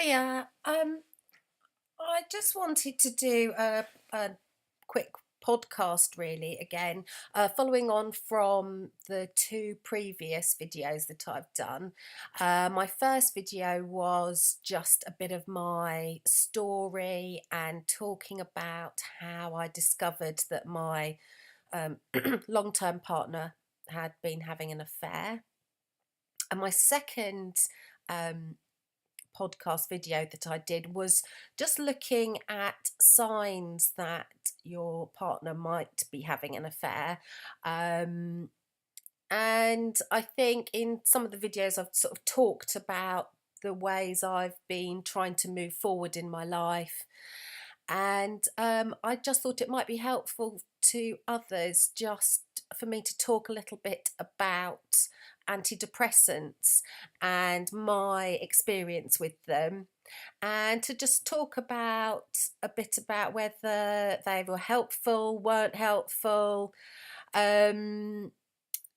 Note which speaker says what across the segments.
Speaker 1: Yeah, I just wanted to do a quick podcast, really, again, following on from the two previous videos that I've done. My first video was just a bit of my story and talking about how I discovered that my long term partner had been having an affair. And my second um, podcast video that I did was just looking at signs that your partner might be having an affair. Um, and I think in some of the videos, I've sort of talked about the ways I've been trying to move forward in my life. And I just thought it might be helpful to others just for me to talk a little bit about antidepressants and my experience with them, and to just talk about a bit about whether they were helpful, weren't helpful, um,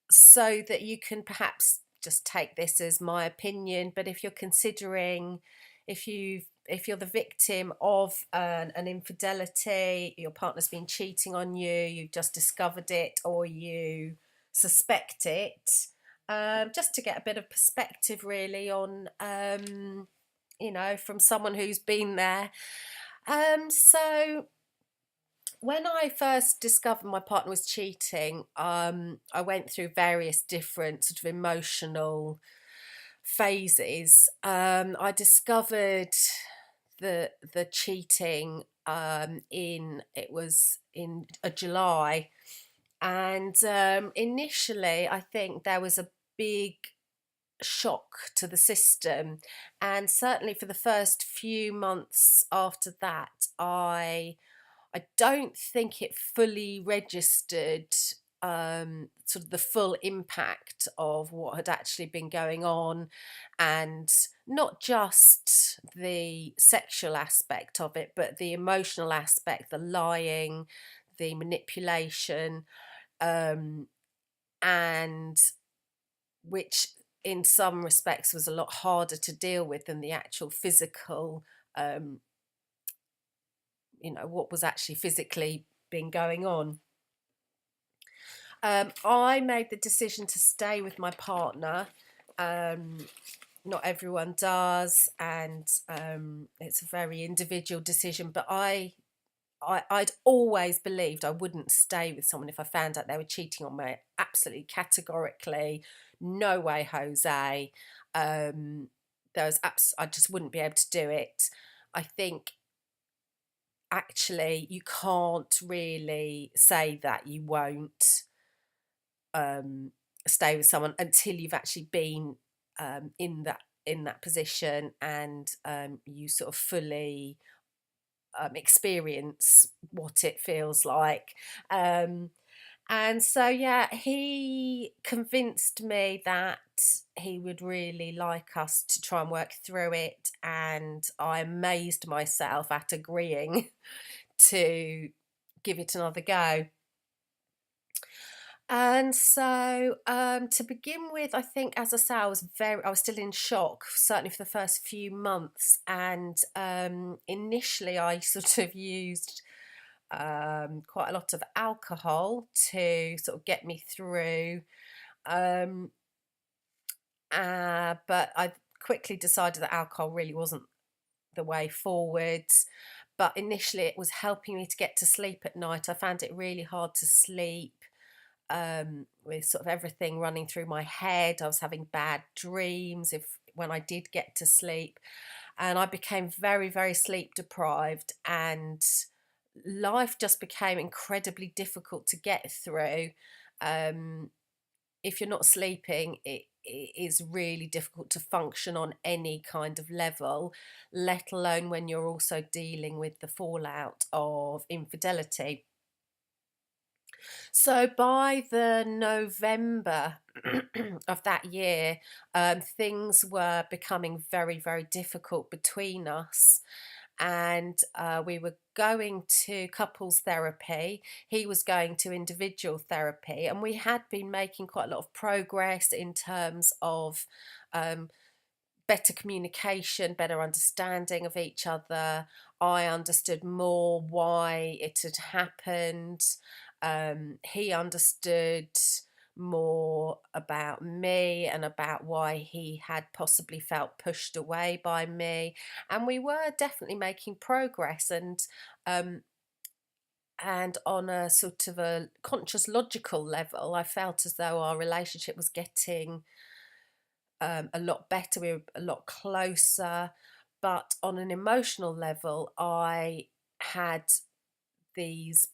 Speaker 1: so that you can perhaps just take this as my opinion. But if you're considering, if you're the victim of an infidelity, your partner's been cheating on you, you've just discovered it, or you suspect it, just to get a bit of perspective really on, from someone who's been there. So when I first discovered my partner was cheating, I went through various different sort of emotional phases. I discovered the cheating in it was in July, and initially I think there was a big shock to the system, and certainly for the first few months after that, I don't think it fully registered sort of the full impact of what had actually been going on, and not just the sexual aspect of it, but the emotional aspect, the lying, the manipulation, um, and which in some respects was a lot harder to deal with than the actual physical, um, what was actually physically been going on. I made the decision to stay with my partner. Um, Not everyone does, and it's a very individual decision. But I'd always believed I wouldn't stay with someone if I found out they were cheating on me. Absolutely, categorically, no way, Jose. I just wouldn't be able to do it. I think actually you can't really say that you won't um, stay with someone until you've actually been in that position, and you sort of fully experience what it feels like. Um, and so, yeah, he convinced me that he would really like us to try and work through it, and I amazed myself at agreeing to give it another go. And so, to begin with, I think, as I say, I was still in shock, certainly for the first few months. And initially, I sort of used quite a lot of alcohol to sort of get me through. Um, but I quickly decided that alcohol really wasn't the way forward. But initially, it was helping me to get to sleep at night. I found it really hard to sleep, with sort of everything running through my head. I was having bad dreams if when I did get to sleep, and I became very, very sleep deprived, and life just became incredibly difficult to get through. Um, if you're not sleeping, it is really difficult to function on any kind of level, let alone when you're also dealing with the fallout of infidelity. So by the November of that year, things were becoming very, very difficult between us. And we were going to couples therapy. He was going to individual therapy. And we had been making quite a lot of progress in terms of um, better communication, better understanding of each other. I understood more why it had happened. He understood more about me and about why he had possibly felt pushed away by me. And we were definitely making progress. Um, and on a sort of a conscious logical level, I felt as though our relationship was getting a lot better. We were a lot closer. But on an emotional level, I had these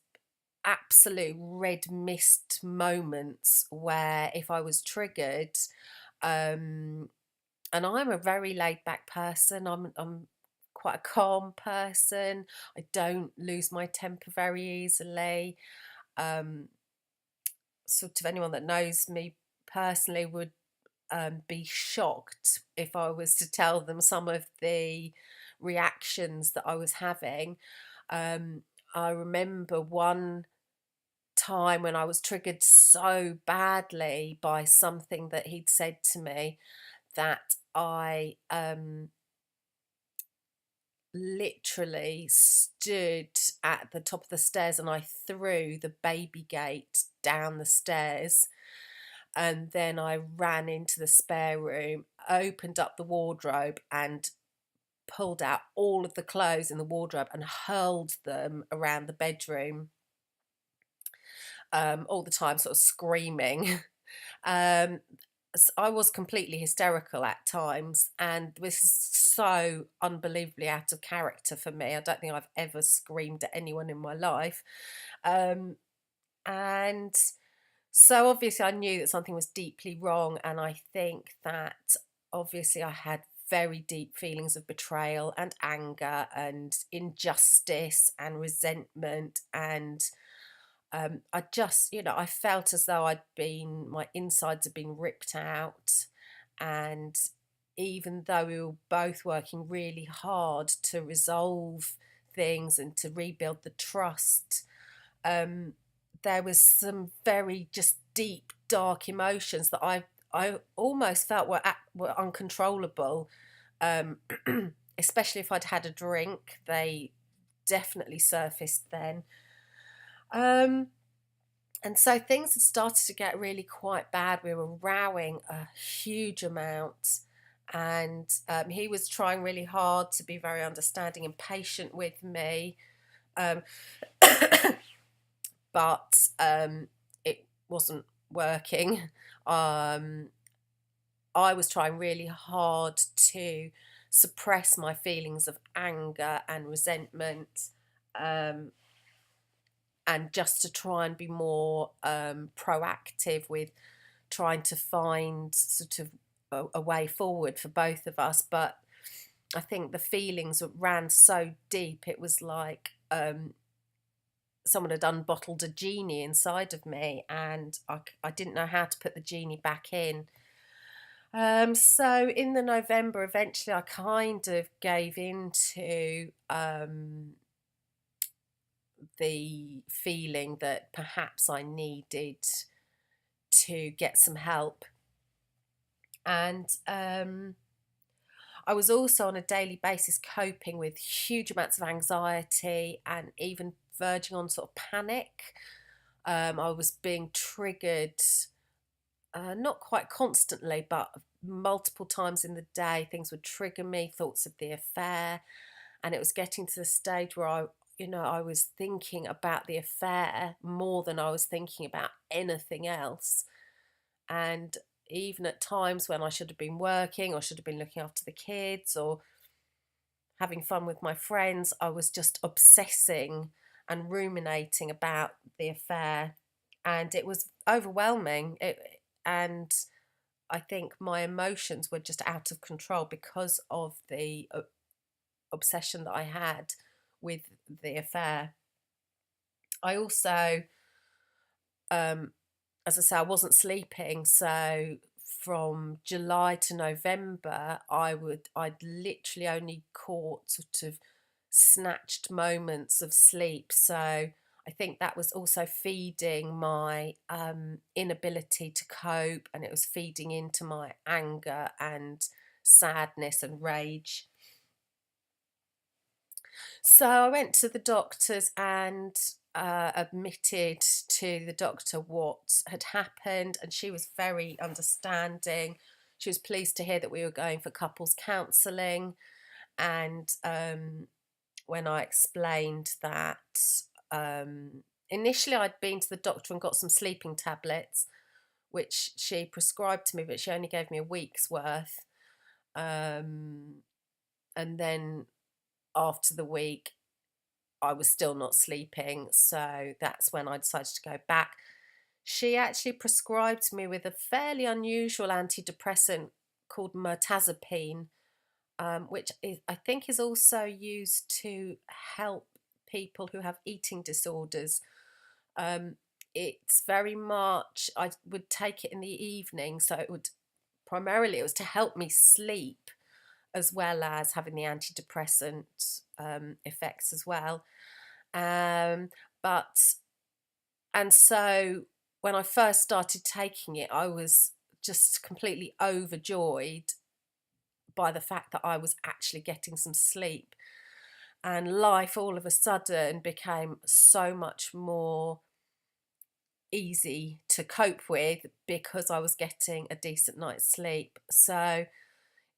Speaker 1: absolute red mist moments where if I was triggered, um, and I'm a very laid back person, I'm quite a calm person. I don't lose my temper very easily. Um, Sort of anyone that knows me personally would be shocked if I was to tell them some of the reactions that I was having. Um, I remember one time when I was triggered so badly by something that he'd said to me that I literally stood at the top of the stairs and I threw the baby gate down the stairs. And then I ran into the spare room, opened up the wardrobe, and pulled out all of the clothes in the wardrobe and hurled them around the bedroom, all the time, sort of screaming. um, I was completely hysterical at times, and this is so unbelievably out of character for me. I don't think I've ever screamed at anyone in my life. And so obviously I knew that something was deeply wrong, and I think that obviously I had very deep feelings of betrayal and anger and injustice and resentment. And I just, I felt as though my insides had been ripped out. And even though we were both working really hard to resolve things and to rebuild the trust, um, there was some very just deep, dark emotions that I almost felt were uncontrollable. Um, Especially if I'd had a drink, they definitely surfaced then. Um, and so things had started to get really quite bad. We were rowing a huge amount, and he was trying really hard to be very understanding and patient with me. Um, but it wasn't working. Um, I was trying really hard to suppress my feelings of anger and resentment, um, and just to try and be more proactive with trying to find sort of a way forward for both of us. But I think the feelings ran so deep, it was like someone had unbottled a genie inside of me, and I didn't know how to put the genie back in. So in the November, eventually I kind of gave in to the feeling that perhaps I needed to get some help. And I was also on a daily basis coping with huge amounts of anxiety and even verging on sort of panic. I was being triggered, not quite constantly, but multiple times in the day. Things would trigger me, thoughts of the affair, and it was getting to the stage where I was thinking about the affair more than I was thinking about anything else. And even at times when I should have been working or should have been looking after the kids or having fun with my friends, I was just obsessing and ruminating about the affair, and it was overwhelming. And I think my emotions were just out of control because of the obsession that I had with the affair. I also, um, as I say, I wasn't sleeping, so from July to November, I'd literally only caught sort of snatched moments of sleep. So I think that was also feeding my inability to cope, and it was feeding into my anger and sadness and rage. So I went to the doctors and admitted to the doctor what had happened, and she was very understanding. She was pleased to hear that we were going for couples counselling, and when I explained that, initially I'd been to the doctor and got some sleeping tablets, which she prescribed to me, but she only gave me a week's worth. And then after the week, I was still not sleeping, so that's when I decided to go back. She actually prescribed me with a fairly unusual antidepressant called mirtazapine, which I think is also used to help people who have eating disorders. Um, it's very much, I would take it in the evening, so it was to help me sleep as well as having the antidepressant effects as well. Um, but, and so when I first started taking it, I was just completely overjoyed by the fact that I was actually getting some sleep. And life all of a sudden became so much more easy to cope with because I was getting a decent night's sleep. So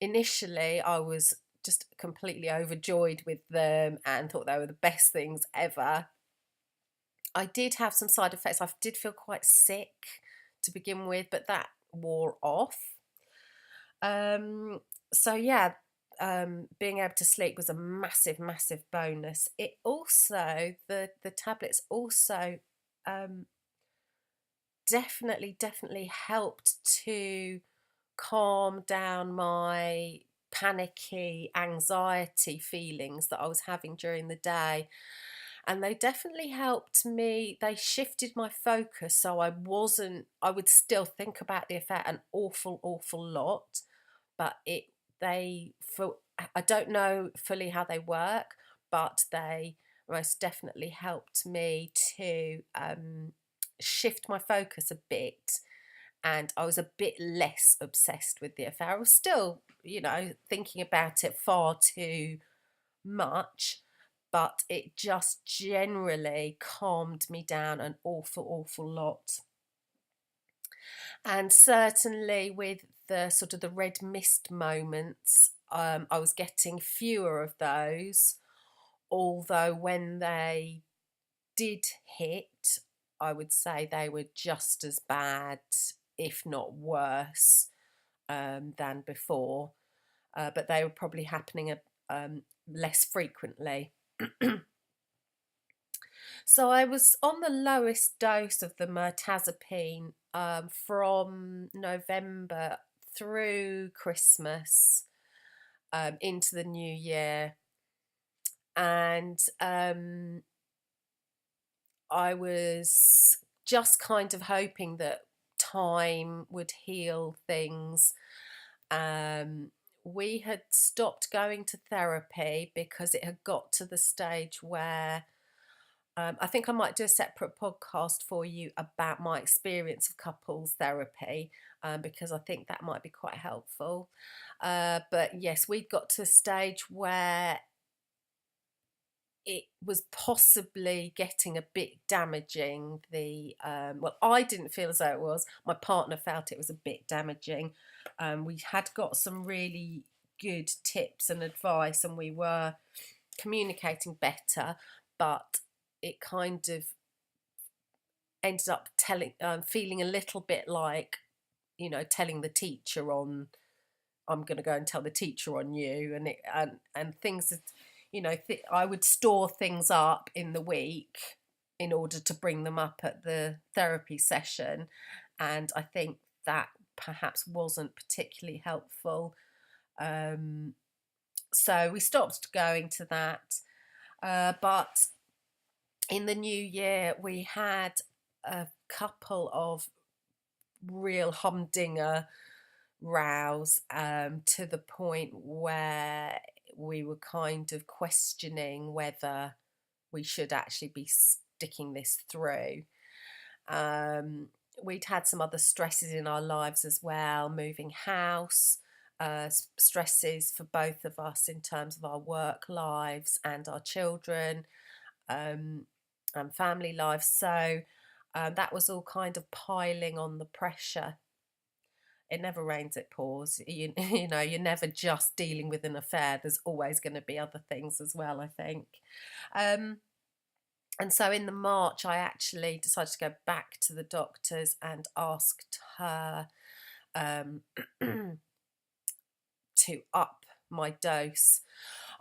Speaker 1: initially, I was just completely overjoyed with them and thought they were the best things ever. I did have some side effects. I did feel quite sick to begin with, but that wore off. So yeah, being able to sleep was a massive, massive bonus. It also, the tablets also definitely helped to calm down my panicky anxiety feelings that I was having during the day. And they definitely helped me. They shifted my focus so I would still think about the affair an awful lot, but I don't know fully how they work, but they most definitely helped me to shift my focus a bit, and I was a bit less obsessed with the affair. I was still, thinking about it far too much, but it just generally calmed me down an awful lot. And certainly with the sort of the red mist moments, I was getting fewer of those, although when they did hit, I would say they were just as bad, if not worse, than before. But they were probably happening less frequently. So I was on the lowest dose of the mirtazapine from November through Christmas into the new year. And I was just kind of hoping that time would heal things. We had stopped going to therapy because it had got to the stage where I think I might do a separate podcast for you about my experience of couples therapy, because I think that might be quite helpful. But yes, we'd got to a stage where it was possibly getting a bit damaging. Well, I didn't feel as though it was. My partner felt it was a bit damaging. We had got some really good tips and advice, and we were communicating better, but it kind of ended up feeling a little bit like, telling the teacher on, I'm going to go and tell the teacher on you, and things that, I would store things up in the week in order to bring them up at the therapy session, and I think that perhaps wasn't particularly helpful. So we stopped going to that, but in the new year we had a couple of real humdinger rows, to the point where we were kind of questioning whether we should actually be sticking this through. We'd had some other stresses in our lives as well, moving house, stresses for both of us in terms of our work lives and our children, and family lives. So that was all kind of piling on the pressure. It never rains, it pours. You know, you're never just dealing with an affair. There's always going to be other things as well, I think. Um, and so in the March, I actually decided to go back to the doctors and asked her um, to up my dose.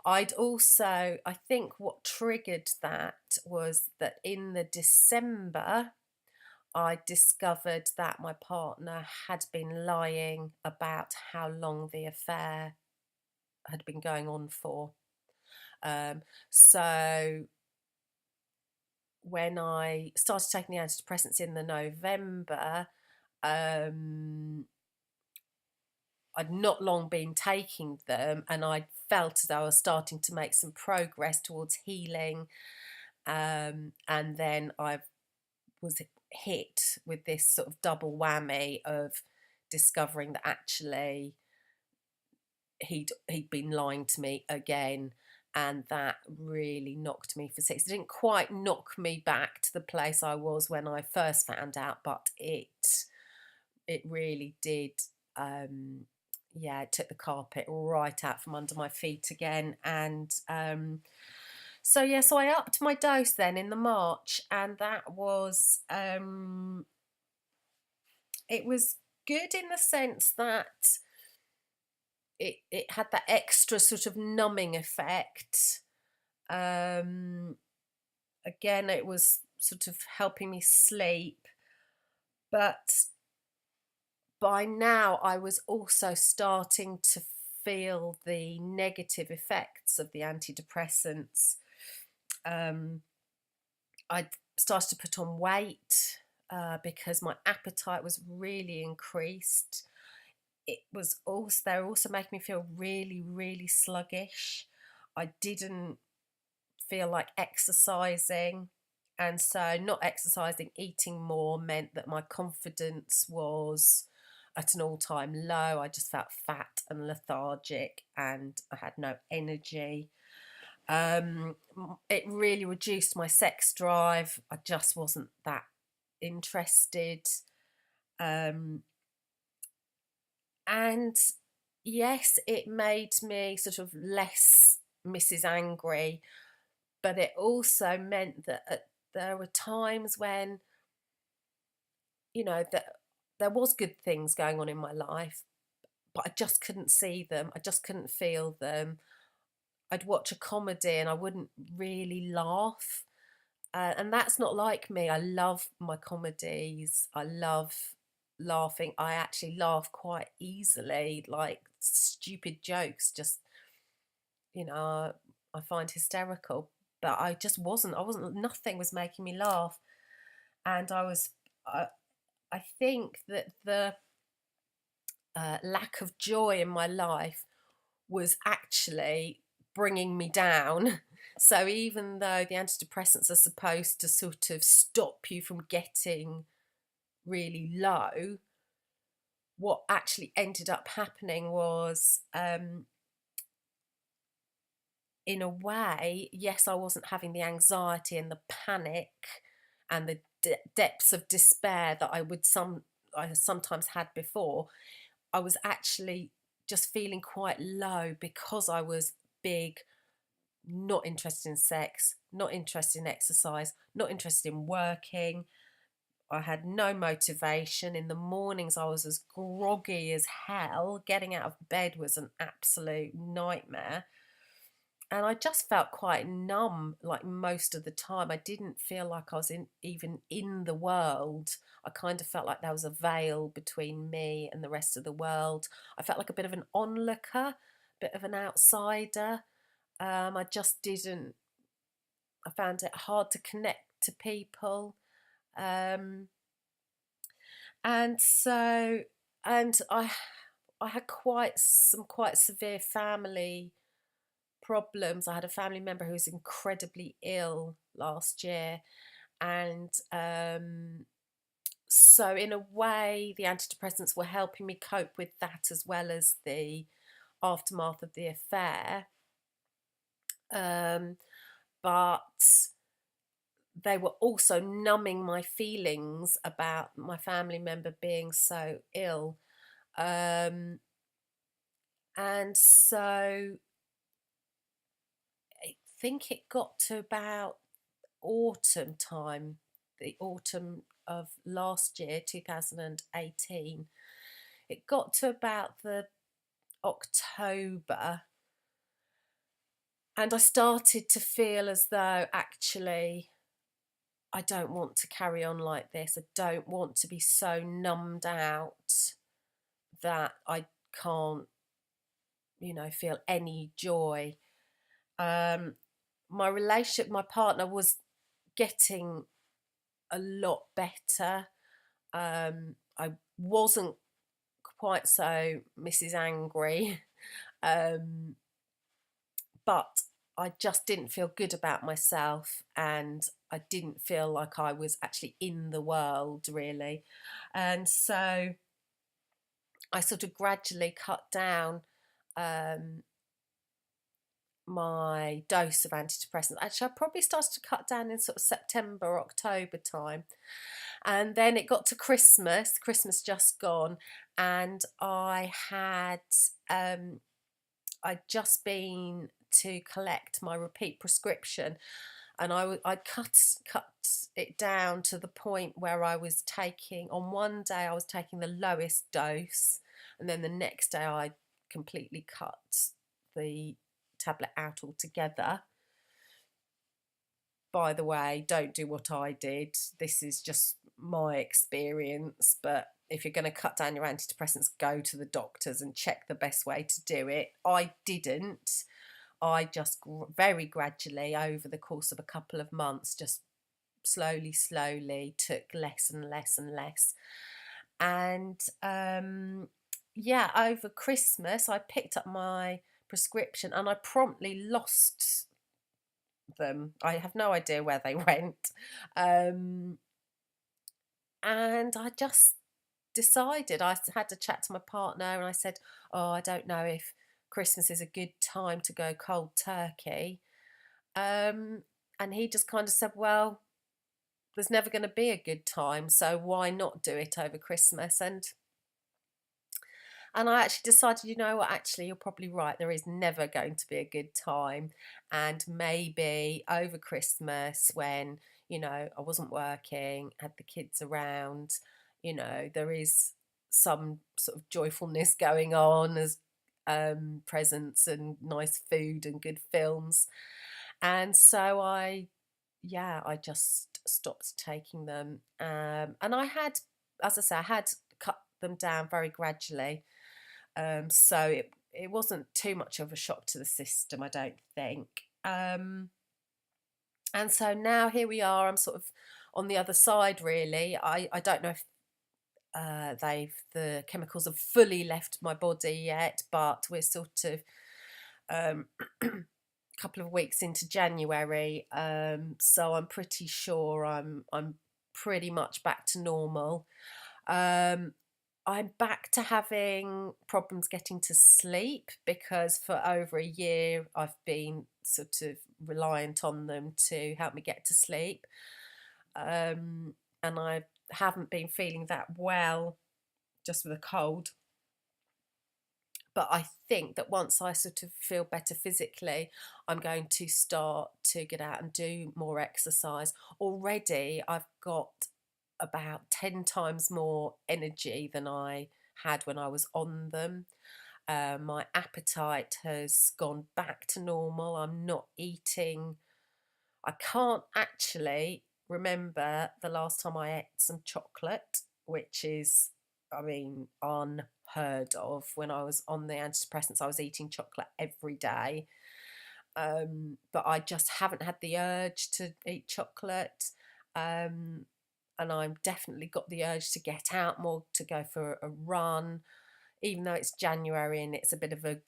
Speaker 1: I'd also, I think what triggered that was that in the December, I discovered that my partner had been lying about how long the affair had been going on for. So when I started taking the antidepressants in the November, I'd not long been taking them, and I felt as though I was starting to make some progress towards healing. And then I was hit with this sort of double whammy of discovering that actually he'd been lying to me again, and that really knocked me for six. It didn't quite knock me back to the place I was when I first found out, but it really did. Yeah, it took the carpet right out from under my feet again. And so yeah, so I upped my dose then in the March, and that was it was good in the sense that it had that extra sort of numbing effect. Again, it was sort of helping me sleep, but by now I was also starting to feel the negative effects of the antidepressants. I'd started to put on weight because my appetite was really increased. It was also, they were also making me feel really, really sluggish. I didn't feel like exercising. And so not exercising, eating more meant that my confidence was at an all-time low. I just felt fat and lethargic, and I had no energy. It really reduced my sex drive. I just wasn't that interested. And yes, it made me sort of less Mrs. Angry, but it also meant that there were times when, you know, that there was good things going on in my life, but I just couldn't see them. I just couldn't feel them. I'd watch a comedy and I wouldn't really laugh. And that's not like me. I love my comedies. I love laughing. I actually laugh quite easily, like stupid jokes, just, you know, I find hysterical. But I wasn't, nothing was making me laugh. And I think that the lack of joy in my life was actually bringing me down. So even though the antidepressants are supposed to sort of stop you from getting really low, what actually ended up happening was, in a way, yes, I wasn't having the anxiety and the panic and the depths of despair that I sometimes had before. I was actually just feeling quite low because I was big, not interested in sex, not interested in exercise, not interested in working. I had no motivation. In the mornings, I was as groggy as hell. Getting out of bed was an absolute nightmare. And I just felt quite numb, like most of the time. I didn't feel like I was even in the world. I kind of felt like there was a veil between me and the rest of the world. I felt like a bit of an onlooker, a bit of an outsider. I just didn't, I found it hard to connect to people. Um, and so, and I had quite severe family problems. I had a family member who was incredibly ill last year, and So in a way, the antidepressants were helping me cope with that as well as the aftermath of the affair. Um, but they were also numbing my feelings about my family member being so ill. Um, and so I think it got to about autumn time, the autumn of last year, 2018. It got to about the October, and I started to feel as though actually I don't want to carry on like this. I don't want to be so numbed out that I can't, feel any joy. Um, my relationship, my partner was getting a lot better. I wasn't quite so Mrs. Angry, um, but I just didn't feel good about myself, and I didn't feel like I was actually in the world really. And so I sort of gradually cut down um, my dose of antidepressants. Actually, I probably started to cut down in sort of September, October time. And then it got to Christmas just gone, and I'd just been to collect my repeat prescription, and I cut it down to the point where I was taking, on one day I was taking the lowest dose, and then the next day I completely cut the tablet out altogether. By the way, don't do what I did. This is just my experience, but if you're going to cut down your antidepressants, go to the doctors and check the best way to do it. I didn't. I just very gradually, over the course of a couple of months, just slowly took less and less and less. And yeah, over Christmas, I picked up my prescription and I promptly lost them. I have no idea where they went. Um, and I just decided, I had to chat to my partner and I said, oh, I don't know if Christmas is a good time to go cold turkey. And he just kind of said, well, there's never going to be a good time, so why not do it over Christmas? And I actually decided, you know what, actually, you're probably right. There is never going to be a good time. And maybe over Christmas, when, I wasn't working, had the kids around, there is some sort of joyfulness going on as presents and nice food and good films. And so I just stopped taking them. And I had, as I say, I had cut them down very gradually. So it wasn't too much of a shock to the system, I don't think. And so now here we are. I'm sort of on the other side, really. I don't know if the chemicals have fully left my body yet, but we're sort of couple of weeks into January, so I'm pretty sure I'm pretty much back to normal. I'm back to having problems getting to sleep because for over a year I've been sort of reliant on them to help me get to sleep. And I haven't been feeling that well just with a cold. But I think that once I sort of feel better physically, I'm going to start to get out and do more exercise. Already I've got about 10 times more energy than I had when I was on them. My appetite has gone back to normal. I'm not eating. I can't actually remember the last time I ate some chocolate, which is, I mean, unheard of. When I was on the antidepressants, I was eating chocolate every day. But I just haven't had the urge to eat chocolate. And I've definitely got the urge to get out more, to go for a run, even though it's January and it's a bit of a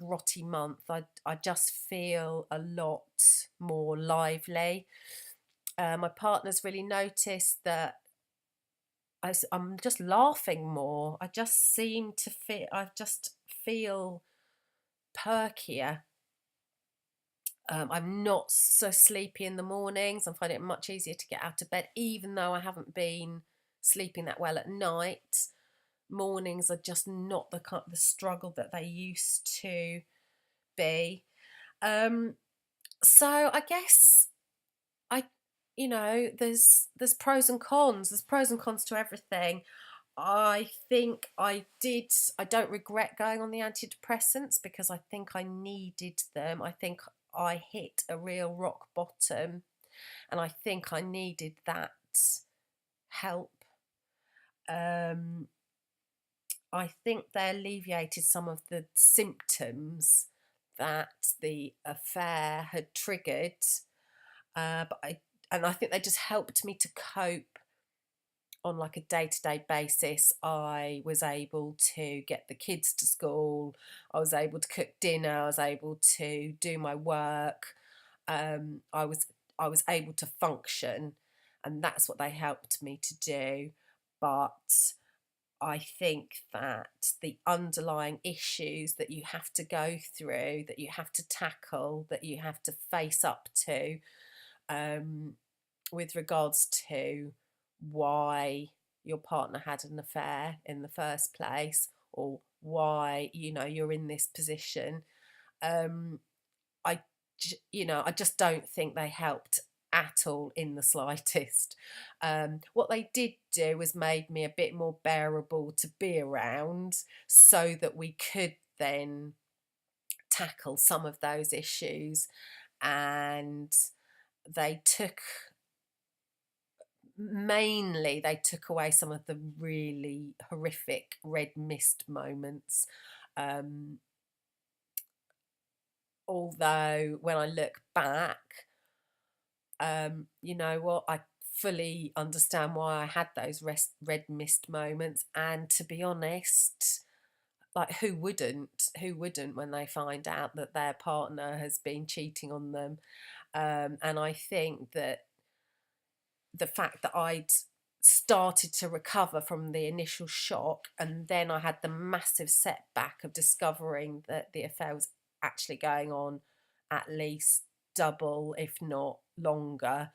Speaker 1: grotty month. I just feel a lot more lively. My partner's really noticed that I'm just laughing more. I just seem to feel, I just feel perkier. I'm not so sleepy in the mornings. I'm finding it much easier to get out of bed, even though I haven't been sleeping that well at night. Mornings are just not the struggle that they used to be. Um, so I guess I, there's pros and cons. There's pros and cons to everything. I think I did. I don't regret going on the antidepressants because I think I needed them. I think I hit a real rock bottom, and I think I needed that help. Um, I think they alleviated some of the symptoms that the affair had triggered, and I think they just helped me to cope on like a day-to-day basis. I was able to get the kids to school, I was able to cook dinner, I was able to do my work. I was able to function, and that's what they helped me to do. But I think that the underlying issues that you have to go through, that you have to tackle, that you have to face up to, um, with regards to why your partner had an affair in the first place, or why you're in this position. um I I just don't think they helped at all in the slightest. What they did do was made me a bit more bearable to be around, so that we could then tackle some of those issues. And they took mainly they took away some of the really horrific red mist moments. Um, Although when I look back, you know what, I fully understand why I had those red mist moments. And to be honest, like who wouldn't when they find out that their partner has been cheating on them? And I think that the fact that I'd started to recover from the initial shock, and then I had the massive setback of discovering that the affair was actually going on at least double, if not longer,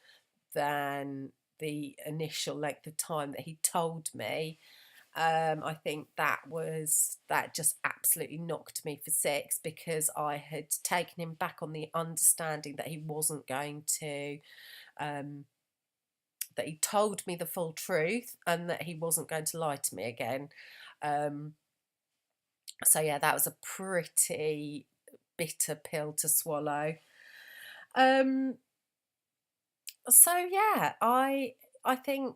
Speaker 1: than the initial length of time that he told me. I think that just absolutely knocked me for six, because I had taken him back on the understanding that he wasn't going to um, that he told me the full truth, and that he wasn't going to lie to me again. Um, so yeah, that was a pretty bitter pill to swallow. Um, so yeah, I think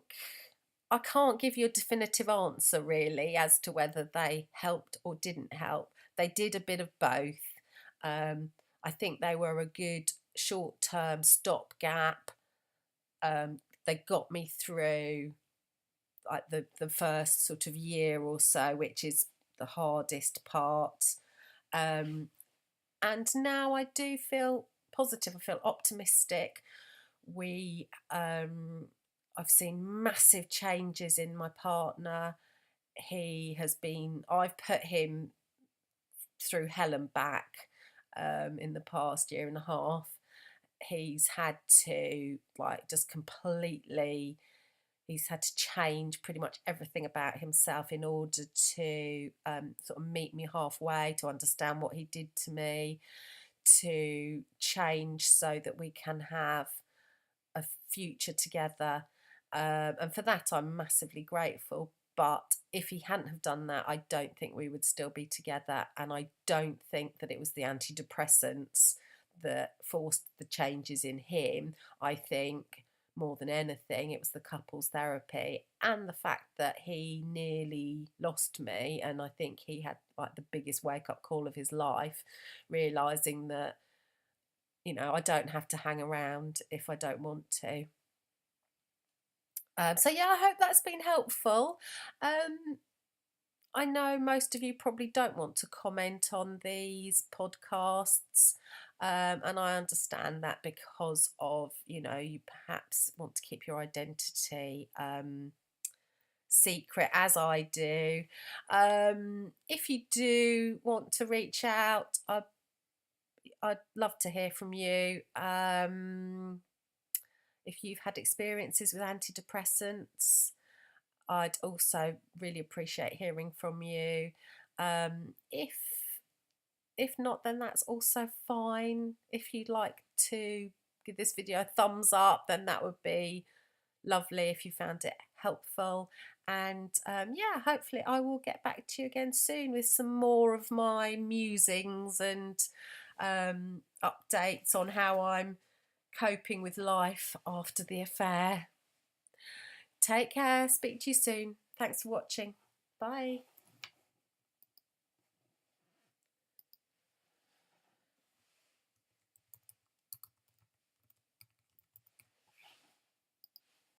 Speaker 1: I can't give you a definitive answer really as to whether they helped or didn't help. They did a bit of both. I think they were a good short-term stopgap. They got me through like the first sort of year or so, which is the hardest part. Um, and now I do feel positive. I feel optimistic. We I've seen massive changes in my partner. I've put him through hell and back in the past year and a half. He's had to like just completely He's had to change pretty much everything about himself in order to sort of meet me halfway, to understand what he did to me, to change so that we can have a future together. And for that, I'm massively grateful. But if he hadn't have done that, I don't think we would still be together. And I don't think that it was the antidepressants that forced the changes in him. I think more than anything, it was the couples therapy and the fact that he nearly lost me. And I think he had like the biggest wake up call of his life, realizing that, I don't have to hang around if I don't want to. So yeah, I hope that's been helpful. Um, I know most of you probably don't want to comment on these podcasts, and I understand that because of, you perhaps want to keep your identity secret as I do. If you do want to reach out, I'd love to hear from you. If you've had experiences with antidepressants, I'd also really appreciate hearing from you. If not, then that's also fine. If you'd like to give this video a thumbs up, then that would be lovely if you found it helpful. And yeah, hopefully I will get back to you again soon with some more of my musings and updates on how I'm coping with life after the affair. Take care. Speak to you soon. Thanks for watching. Bye.